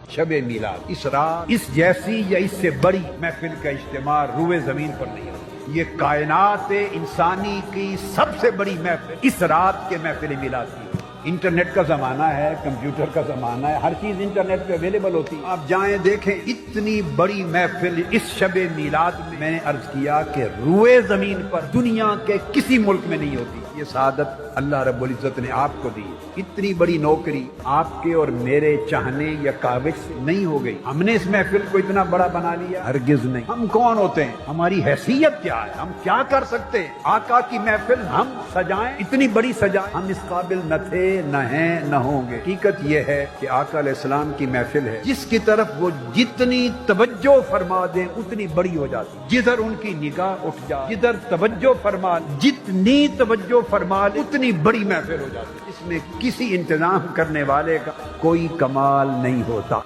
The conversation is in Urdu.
شب میلاد، اس رات اس جیسی یا اس سے بڑی محفل کا اجتماع روئے زمین پر نہیں ہوتا۔ یہ کائنات انسانی کی سب سے بڑی محفل اس رات کے محفل میلاد کی۔ انٹرنیٹ کا زمانہ ہے، کمپیوٹر کا زمانہ ہے، ہر چیز انٹرنیٹ پہ اویلیبل ہوتی ہے۔ آپ جائیں دیکھیں، اتنی بڑی محفل اس شب میلاد میں نے عرض کیا کہ روئے زمین پر دنیا کے کسی ملک میں نہیں ہوتی۔ یہ سعادت اللہ رب العزت نے آپ کو دی۔ اتنی بڑی نوکری آپ کے اور میرے چاہنے یا کاوش سے نہیں ہو گئی۔ ہم نے اس محفل کو اتنا بڑا بنا لیا؟ ہرگز نہیں۔ ہم کون ہوتے ہیں؟ ہماری حیثیت کیا ہے؟ ہم کیا کر سکتے ہیں؟ آقا کی محفل ہم سجائیں، اتنی بڑی سجائیں، ہم اس قابل نہ تھے، نہ ہیں، نہ ہوں گے۔ حقیقت یہ ہے کہ آقا علیہ السلام کی محفل ہے جس کی طرف وہ جتنی توجہ فرما دیں اتنی بڑی ہو جاتی۔ جدھر ان کی نگاہ اٹھ جائے، جدھر توجہ فرما، جتنی توجہ فرما لے اتنی بڑی محفل ہو جاتی۔ اس میں کسی انتظام کرنے والے کا کوئی کمال نہیں ہوتا۔